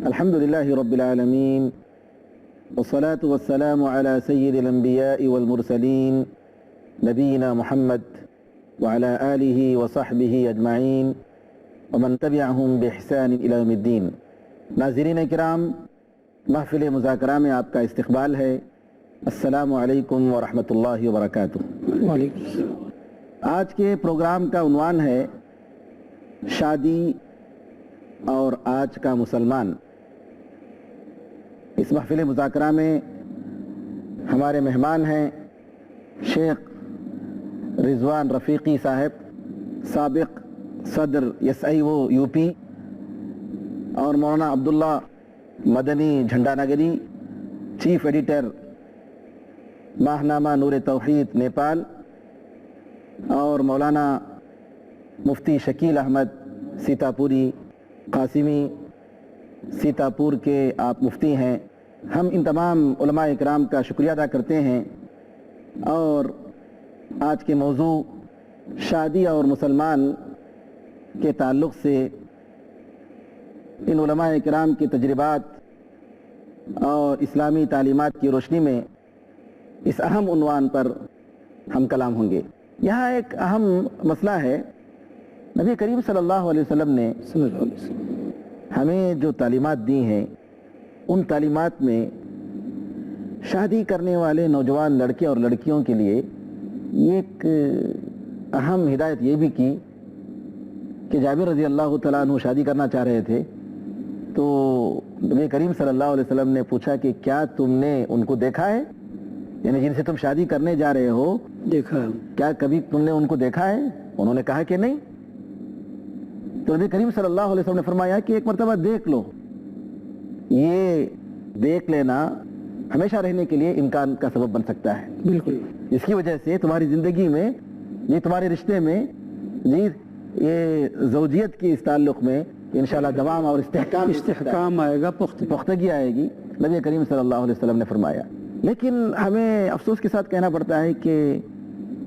الحمدللہ رب العالمین والصلاة والسلام علی سید الانبیاء والمرسلین نبینا محمد وعلی آلہ وصحبہ اجمعین ومن تبعہم بإحسان الی یوم الدین۔ ناظرین کرام، محفل مذاکرہ میں آپ کا استقبال ہے۔ السلام علیکم ورحمۃ اللہ وبرکاتہ۔ وعلیکم السلام۔ آج کے پروگرام کا عنوان ہے شادی اور آج کا مسلمان۔ اس محفل مذاکرہ میں ہمارے مہمان ہیں شیخ رضوان رفیقی صاحب، سابق صدر SIO UP، اور مولانا عبداللہ مدنی جھنڈا نگری، چیف ایڈیٹر ماہنامہ نور توحید نیپال، اور مولانا مفتی شکیل احمد سیتاپوری قاسمی، سیتاپور کے آپ مفتی ہیں۔ ہم ان تمام علماء اکرام کا شکریہ ادا کرتے ہیں، اور آج کے موضوع شادی اور مسلمان کے تعلق سے ان علماء اکرام کے تجربات اور اسلامی تعلیمات کی روشنی میں اس اہم عنوان پر ہم کلام ہوں گے۔ یہاں ایک اہم مسئلہ ہے، نبی کریم صلی اللہ علیہ وسلم نے ہمیں جو تعلیمات دی ہیں، ان تعلیمات میں شادی کرنے والے نوجوان لڑکے اور لڑکیوں کے لیے ایک اہم ہدایت یہ بھی کی کہ جابر رضی اللہ تعالیٰ عنہ شادی کرنا چاہ رہے تھے، تو نبی کریم صلی اللہ علیہ وسلم نے پوچھا کہ کیا تم نے ان کو دیکھا ہے، یعنی جن سے تم شادی کرنے جا رہے ہو دیکھا، کیا کبھی تم نے ان کو دیکھا ہے؟ انہوں نے کہا کہ نہیں۔ تو نبی کریم صلی اللہ علیہ وسلم نے فرمایا کہ ایک مرتبہ دیکھ لو، یہ دیکھ لینا ہمیشہ رہنے کے لیے امکان کا سبب بن سکتا ہے۔ بالکل، اس کی وجہ سے تمہاری زندگی میں، یہ تمہارے رشتے میں، یہ زوجیت کی اس تعلق میں انشاءاللہ دوام اور استحکام آئے گا، پختگی آئے گی، نبی کریم صلی اللہ علیہ وسلم نے فرمایا۔ لیکن ہمیں افسوس کے ساتھ کہنا پڑتا ہے کہ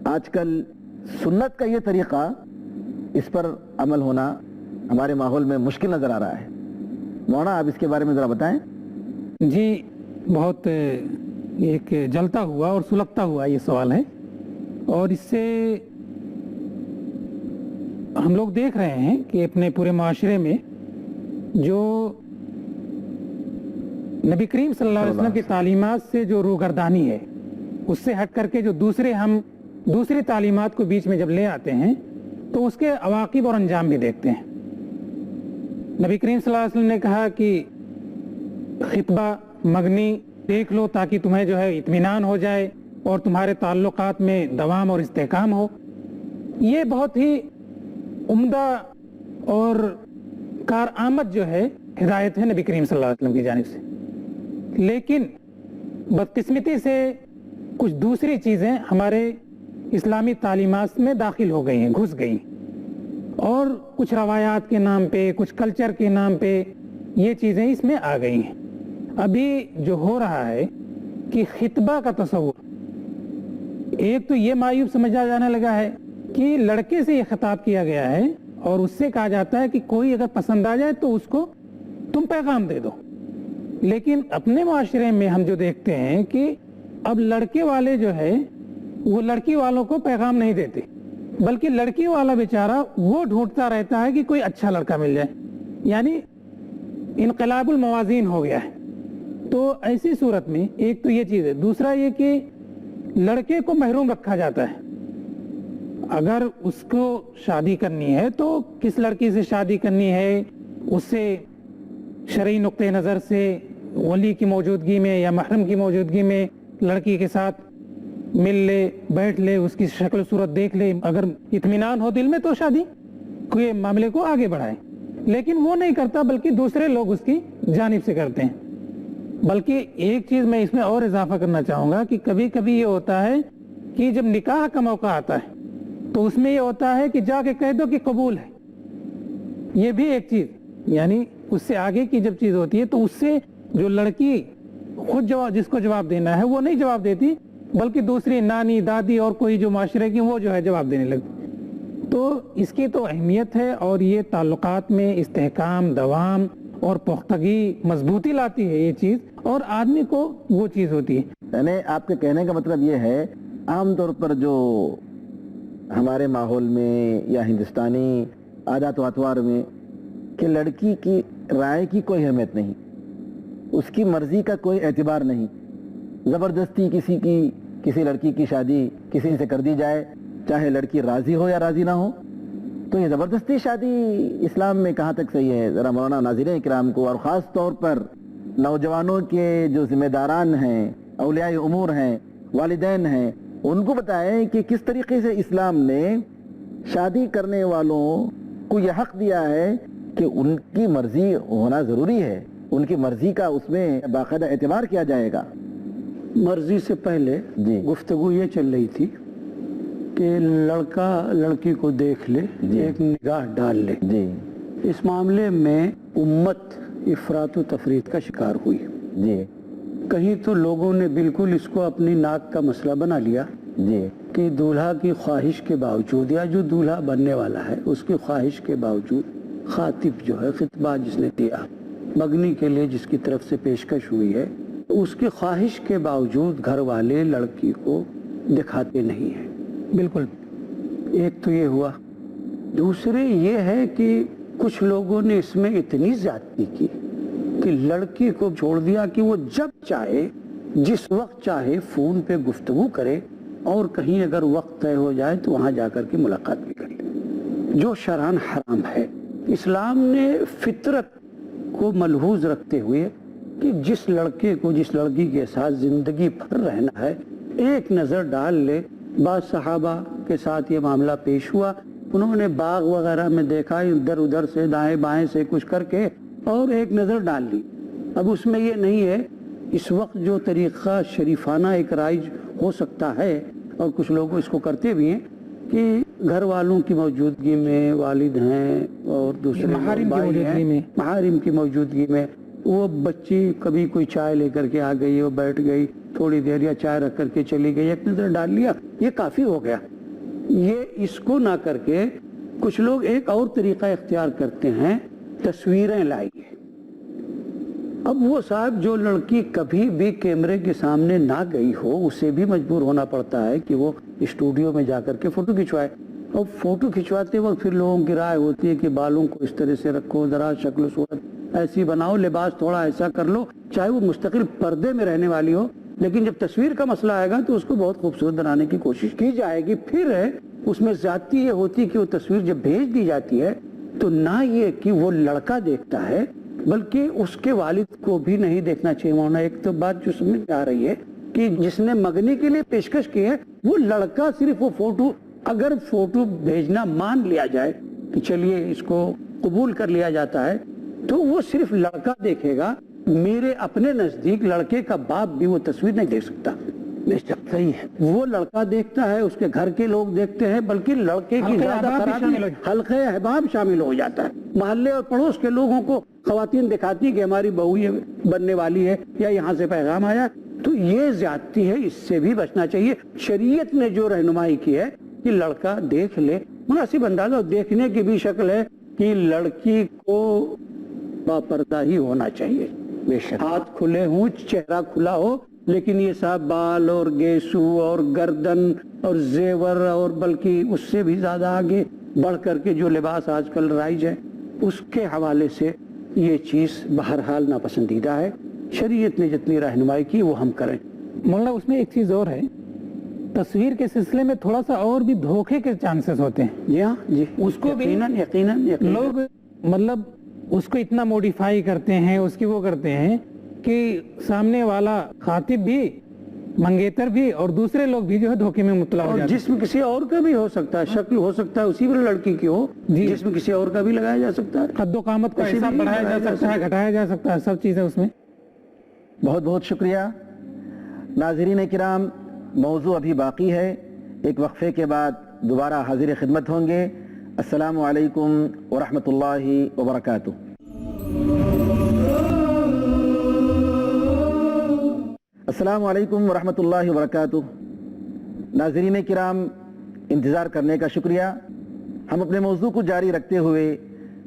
آج کل سنت کا یہ طریقہ، اس پر عمل ہونا ہمارے ماحول میں مشکل نظر آ رہا ہے۔ مولانا آپ اس کے بارے میں ذرا بتائیں۔ جی، بہت ایک جلتا ہوا اور سلگتا ہوا یہ سوال ہے، اور اس سے ہم لوگ دیکھ رہے ہیں کہ اپنے پورے معاشرے میں جو نبی کریم صلی اللہ علیہ وسلم کی تعلیمات سے جو روگردانی ہے، اس سے ہٹ کر کے جو ہم دوسری تعلیمات کو بیچ میں جب لے آتے ہیں تو اس کے عواقب اور انجام بھی دیکھتے ہیں۔ نبی کریم صلی اللہ علیہ وسلم نے کہا کہ خطبہ مگنی دیکھ لو تاکہ تمہیں جو ہے اطمینان ہو جائے اور تمہارے تعلقات میں دوام اور استحکام ہو۔ یہ بہت ہی عمدہ اور کارآمد جو ہے ہدایت ہے نبی کریم صلی اللہ علیہ وسلم کی جانب سے، لیکن بدقسمتی سے کچھ دوسری چیزیں ہمارے اسلامی تعلیمات میں داخل ہو گئی ہیں، گھس گئی، اور کچھ روایات کے نام پہ، کچھ کلچر کے نام پہ یہ چیزیں اس میں آ گئی ہیں۔ ابھی جو ہو رہا ہے کہ خطبہ کا تصور ایک تو یہ معیوب سمجھا جانے لگا ہے کہ لڑکے سے یہ خطاب کیا گیا ہے اور اس سے کہا جاتا ہے کہ کوئی اگر پسند آ جائے تو اس کو تم پیغام دے دو، لیکن اپنے معاشرے میں ہم جو دیکھتے ہیں کہ اب لڑکے والے جو ہے وہ لڑکی والوں کو پیغام نہیں دیتے، بلکہ لڑکی والا بیچارہ وہ ڈھونڈتا رہتا ہے کہ کوئی اچھا لڑکا مل جائے، یعنی انقلاب الموازین ہو گیا ہے۔ تو ایسی صورت میں ایک تو یہ چیز ہے، دوسرا یہ کہ لڑکے کو محروم رکھا جاتا ہے۔ اگر اس کو شادی کرنی ہے تو کس لڑکی سے شادی کرنی ہے، اس سے شرعی نقطہ نظر سے ولی کی موجودگی میں یا محرم کی موجودگی میں لڑکی کے ساتھ مل لے، بیٹھ لے، اس کی شکل و صورت دیکھ لے، اگر اطمینان ہو دل میں تو شادی کے معاملے کو آگے بڑھائے، لیکن وہ نہیں کرتا بلکہ دوسرے لوگ اس کی جانب سے کرتے ہیں۔ بلکہ ایک چیز میں اس میں اور اضافہ کرنا چاہوں گا کہ کبھی کبھی یہ ہوتا ہے کہ جب نکاح کا موقع آتا ہے تو اس میں یہ ہوتا ہے کہ جا کے کہہ دو کہ قبول ہے، یہ بھی ایک چیز، یعنی اس سے آگے کی جب چیز ہوتی ہے تو اس سے جو لڑکی خود جس کو جواب دینا ہے وہ نہیں جواب دیتی، بلکہ دوسری نانی دادی اور کوئی جو معاشرے کی وہ جو ہے جواب دینے لگتی۔ تو اس کی تو اہمیت ہے، اور یہ تعلقات میں استحکام، دوام اور پختگی مضبوطی لاتی ہے یہ چیز, اور آدمی کو وہ چیز ہوتی ہے. یعنی آپ کے کہنے کا مطلب یہ ہے عام طور پر جو ہمارے ماحول میں یا ہندوستانی عادات و اطوار میں کہ لڑکی کی رائے کی کوئی اہمیت نہیں, اس کی مرضی کا کوئی اعتبار نہیں, زبردستی کسی لڑکی کی شادی کسی سے کر دی جائے, چاہے لڑکی راضی ہو یا راضی نہ ہو. تو یہ زبردستی شادی اسلام میں کہاں تک صحیح ہے؟ ذرا مولانا ناظرین کرام کو اور خاص طور پر نوجوانوں کے جو ذمہ داران ہیں, اولیاء امور ہیں, والدین ہیں, ان کو بتائیں کہ کس طریقے سے اسلام نے شادی کرنے والوں کو یہ حق دیا ہے کہ ان کی مرضی ہونا ضروری ہے, ان کی مرضی کا اس میں باقاعدہ اعتبار کیا جائے گا. مرضی سے پہلے گفتگو یہ چل رہی تھی کہ لڑکا لڑکی کو دیکھ لے, ایک نگاہ ڈال لے. اس معاملے میں امت افراط و تفریط کا شکار ہوئی. کہیں تو لوگوں نے بالکل اس کو اپنی ناک کا مسئلہ بنا لیا کہ دولہا کی خواہش کے باوجود, یا جو دولہا بننے والا ہے اس کی خواہش کے باوجود, خاطب جو ہے خطبہ جس نے دیا مگنی کے لیے جس کی طرف سے پیشکش ہوئی ہے, اس کی خواہش کے باوجود گھر والے لڑکی کو دکھاتے نہیں ہیں. بالکل, ایک تو یہ ہوا. دوسرے یہ ہے کہ کچھ لوگوں نے اس میں اتنی زیادتی کی کہ لڑکی کو چھوڑ دیا کہ وہ جب چاہے جس وقت چاہے فون پہ گفتگو کرے, اور کہیں اگر وقت طے ہو جائے تو وہاں جا کر کے ملاقات بھی کر لے, جو شرعاً حرام ہے. اسلام نے فطرت کو ملحوظ رکھتے ہوئے کہ جس لڑکے کو جس لڑکی کے ساتھ زندگی بھر رہنا ہے ایک نظر ڈال لے. بعض صحابہ کے ساتھ یہ معاملہ پیش ہوا, انہوں نے باغ وغیرہ میں دیکھا, ادھر ادھر سے دائیں بائیں سے کچھ کر کے اور ایک نظر ڈال لی. اب اس میں یہ نہیں ہے, اس وقت جو طریقہ شریفانہ ایک رائج ہو سکتا ہے, اور کچھ لوگ اس کو کرتے بھی ہیں کہ گھر والوں کی موجودگی میں, والد ہیں اور دوسرے محارم کی موجودگی میں, وہ بچی کبھی کوئی چائے لے کر کے آ گئی, وہ بیٹھ گئی تھوڑی دیر یا چائے رکھ کر کے چلی گئی, ایک نظر ڈال لیا, یہ کافی ہو گیا. یہ اس کو نہ کر کے کچھ لوگ ایک اور طریقہ اختیار کرتے ہیں, تصویریں لائیے. اب وہ صاحب جو لڑکی کبھی بھی کیمرے کے سامنے نہ گئی ہو, اسے بھی مجبور ہونا پڑتا ہے کہ وہ اسٹوڈیو میں جا کر کے فوٹو کھنچوائے. اور فوٹو کھنچواتے وقت پھر لوگوں کی رائے ہوتی ہے کہ بالوں کو اس طرح سے رکھو, ذرا شکل و صورت ایسی بناؤ, لباس تھوڑا ایسا کر لو, چاہے وہ مستقل پردے میں رہنے والی ہو, لیکن جب تصویر کا مسئلہ آئے گا تو اس کو بہت خوبصورت بنانے کی کوشش کی جائے گی. پھر اس میں زیادتی یہ ہوتی کہ وہ تصویر جب بھیج دی جاتی ہے تو نہ یہ کہ وہ لڑکا دیکھتا ہے بلکہ اس کے والد کو بھی نہیں دیکھنا چاہیے. مولانا ایک تو بات جو سمجھ آ رہی ہے کہ جس نے مگنی کے لیے پیشکش کی ہے وہ لڑکا صرف وہ فوٹو, اگر فوٹو بھیجنا مان لیا جائے کہ چلیے اس کو قبول کر لیا جاتا ہے, تو وہ صرف لڑکا دیکھے گا. میرے اپنے نزدیک لڑکے کا باپ بھی وہ تصویر نہیں دیکھ سکتا. صحیح ہے, وہ لڑکا دیکھتا ہے, اس کے گھر کے لوگ دیکھتے ہیں, بلکہ لڑکے کی حلقے احباب شامل ہو جاتا ہے. محلے اور پڑوس کے لوگوں کو خواتین دکھاتی ہیں کہ ہماری بہو یہ بننے والی ہے یا یہاں سے پیغام آیا. تو یہ زیادتی ہے, اس سے بھی بچنا چاہیے. شریعت نے جو رہنمائی کی ہے کہ لڑکا دیکھ لے, مناسب انداز, اور دیکھنے کی بھی شکل ہے کہ لڑکی کو باپردہ ہی ہونا چاہیے. ہاتھ کھلے ہوں, چہرہ کھلا ہو, لیکن یہ صاحب بال اور گیسو اور گردن اور زیور اور بلکہ اس سے بھی زیادہ آگے بڑھ کر کے جو لباس آج کل رائج ہے, اس کے حوالے سے یہ چیز بہرحال ناپسندیدہ ہے. شریعت نے جتنی رہنمائی کی وہ ہم کریں. مولانا اس میں ایک چیز اور ہے, تصویر کے سلسلے میں تھوڑا سا اور بھی دھوکے کے چانسز ہوتے ہیں. جی ہاں, جی, اس کو بھی یقیناً لوگ مطلب اس کو اتنا موڈیفائی کرتے ہیں, اس کی وہ کرتے ہیں کہ سامنے والا خاطب بھی, منگیتر بھی, اور دوسرے لوگ بھی جو ہے دھوکے میں مبتلا ہو جاتے ہیں. جسم کسی اور کا بھی ہو سکتا ہے, شکل ہو سکتا ہے اسی پر لڑکی کی ہو, جسم کسی اور کا بھی لگایا جا سکتا ہے, قد و قامت کو ایسا بڑھایا جا سکتا ہے, گھٹایا جا سکتا ہے, سب چیزیں اس میں. بہت بہت شکریہ. ناظرین کرام, موضوع ابھی باقی ہے, ایک وقفے کے بعد دوبارہ حاضر خدمت ہوں گے. السلام علیکم ورحمۃ اللہ وبرکاتہ. السلام علیکم ورحمۃ اللہ وبرکاتہ. ناظرین کرام, انتظار کرنے کا شکریہ. ہم اپنے موضوع کو جاری رکھتے ہوئے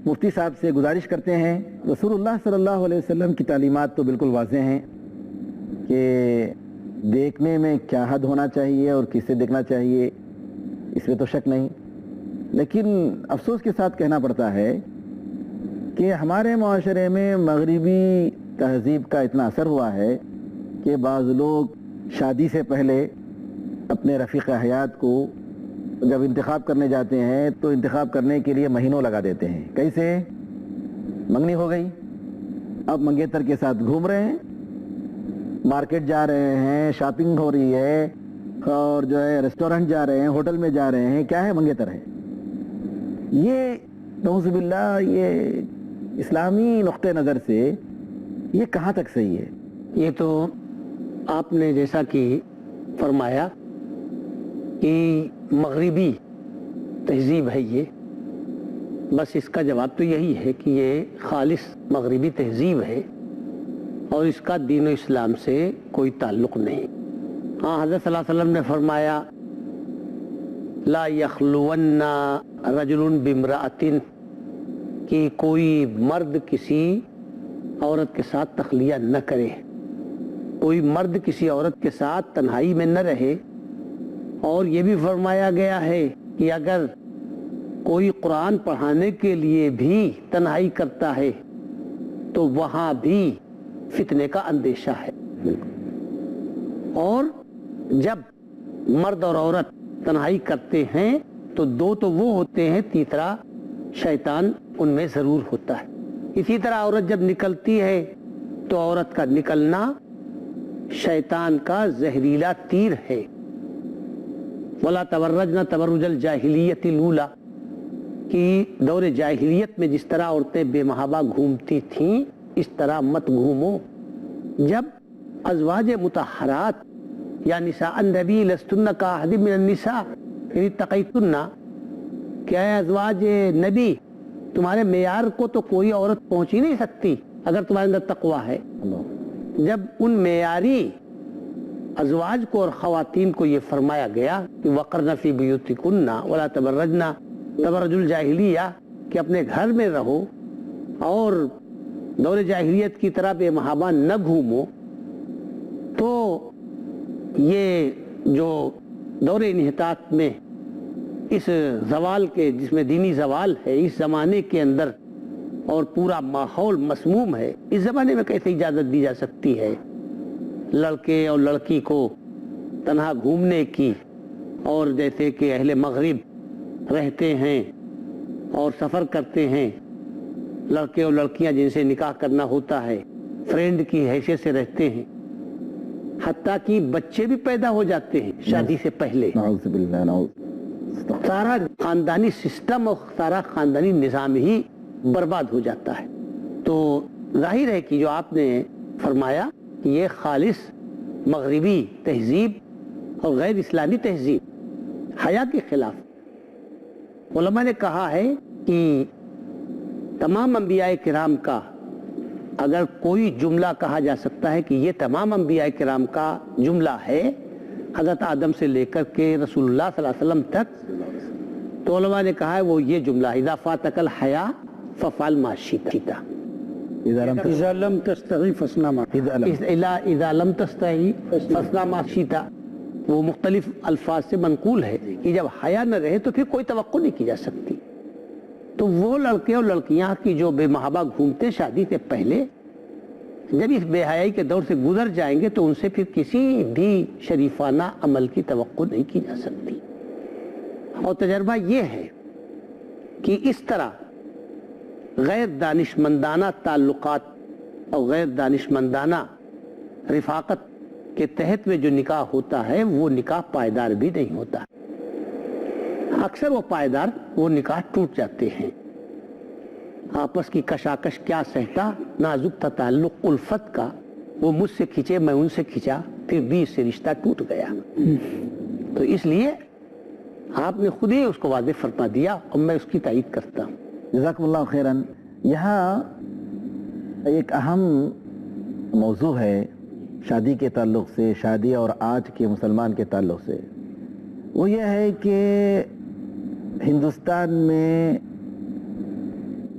مفتی صاحب سے گزارش کرتے ہیں، رسول اللہ صلی اللہ علیہ وسلم کی تعلیمات تو بالکل واضح ہیں کہ دیکھنے میں کیا حد ہونا چاہیے اور کس سے دیکھنا چاہیے، اس میں تو شک نہیں، لیکن افسوس کے ساتھ کہنا پڑتا ہے کہ ہمارے معاشرے میں مغربی تہذیب کا اتنا اثر ہوا ہے کہ بعض لوگ شادی سے پہلے اپنے رفیق حیات کو جب انتخاب کرنے جاتے ہیں تو انتخاب کرنے کے لیے مہینوں لگا دیتے ہیں. کیسے؟ منگنی ہو گئی، اب منگیتر کے ساتھ گھوم رہے ہیں، مارکیٹ جا رہے ہیں، شاپنگ ہو رہی ہے، اور جو ہے ریسٹورنٹ جا رہے ہیں، ہوٹل میں جا رہے ہیں. کیا ہے؟ منگیتر ہے. یہ نعوذ باللہ یہ اسلامی نقطہ نظر سے یہ کہاں تک صحیح ہے؟ یہ تو آپ نے جیسا کہ فرمایا کہ مغربی تہذیب ہے یہ، بس اس کا جواب تو یہی ہے کہ یہ خالص مغربی تہذیب ہے اور اس کا دین و اسلام سے کوئی تعلق نہیں. ہاں، حضرت صلی اللہ علیہ وسلم نے فرمایا لا یخلون رجل بامرأۃ، کہ کوئی مرد کسی عورت کے ساتھ تخلیہ نہ کرے، کوئی مرد کسی عورت کے ساتھ تنہائی میں نہ رہے. اور یہ بھی فرمایا گیا ہے کہ اگر کوئی قرآن پڑھانے کے لیے بھی تنہائی کرتا ہے تو وہاں بھی فتنے کا اندیشہ ہے. اور جب مرد اور عورت تنہائی کرتے ہیں تو دو تو وہ ہوتے ہیں، تیسرا شیطان ان میں ضرور ہوتا ہے. اسی طرح عورت جب نکلتی ہے تو عورت کا نکلنا شیطان کا زہریلا تیر ہے. وَلَا تَبَرَّجْنَا تَبَرُّجَ الْجَاهِلِيَّةِ الْأُولَىٰ، کہ دور جاہلیت میں جس طرح عورتیں بے محابہ گھومتی تھیں اس طرح مت گھومو. جب ازواج مطہرات یا نساء النبی لستن کاحد من النساء یعنی تقیتن، کیا ہے ازواج نبی تمہارے معیار کو تو کوئی عورت پہنچ ہی نہیں سکتی اگر تمہارے اندر تقویٰ ہے. جب ان معیاری ازواج کو اور خواتین کو یہ فرمایا گیا کہ وقرن فی بیوتکن ولا تبرجن تبرج الجاہلیہ، کہ اپنے گھر میں رہو اور دور جاہلیت کی طرح بے محابہ نہ گھومو، تو یہ جو دور انحطاط میں اس زوال کے، جس میں دینی زوال ہے، اس زمانے کے اندر اور پورا ماحول مسموم ہے، اس زمانے میں کیسے اجازت دی جا سکتی ہے لڑکے اور لڑکی کو تنہا گھومنے کی؟ اور جیسے کہ اہل مغرب رہتے ہیں اور سفر کرتے ہیں، لڑکے اور لڑکیاں جن سے نکاح کرنا ہوتا ہے فرینڈ کی حیثیت سے رہتے ہیں، حتیٰ کہ بچے بھی پیدا ہو جاتے ہیں شادی سے پہلے. نعوذ باللہ، نعوذ. سارا خاندانی سسٹم اور سارا خاندانی نظام ہی برباد ہو جاتا ہے. تو ظاہر ہے کہ جو آپ نے فرمایا کہ یہ خالص مغربی تہذیب اور غیر اسلامی تہذیب حیا کے خلاف. علماء نے کہا ہے کہ تمام انبیاء کرام کا اگر کوئی جملہ کہا جا سکتا ہے کہ یہ تمام انبیاء کرام کا جملہ ہے، حضرت آدم سے لے کر کے رسول اللہ صلی اللہ علیہ وسلم تک، تو علماء نے کہا ہے وہ یہ جملہ اذا فاتک الحیا ففعل ما شئت، اذا لم تستحی فاصنع ما اذا لم تستحی فاصنع ما شئت. وہ مختلف الفاظ سے منقول ہے کہ جب حیا نہ رہے تو پھر کوئی توقع نہیں کی جا سکتی. تو وہ لڑکے اور لڑکیاں کی جو بے محابہ گھومتے شادی سے پہلے، جب اس بے حیائی کے دور سے گزر جائیں گے تو ان سے پھر کسی بھی شریفانہ عمل کی توقع نہیں کی جا سکتی. اور تجربہ یہ ہے کہ اس طرح غیر دانشمندانہ تعلقات اور غیر دانشمندانہ رفاقت کے تحت میں جو نکاح ہوتا ہے وہ نکاح پائیدار بھی نہیں ہوتا. اکثر وہ پائیدار وہ نکاح ٹوٹ جاتے ہیں. آپس کی کشاکش کیا سہتا، نازک تھا تعلق الفت کا، وہ مجھ سے کھینچے میں ان سے کھینچا، پھر بھی اس سے رشتہ ٹوٹ گیا. تو اس لیے آپ نے خود ہی اس کو واضح فرما دیا اور میں اس کی تائید کرتا ہوں. جزاکم اللہ خیراً. یہاں ایک اہم موضوع ہے شادی کے تعلق سے، شادی اور آج کے مسلمان کے تعلق سے، وہ یہ ہے کہ ہندوستان میں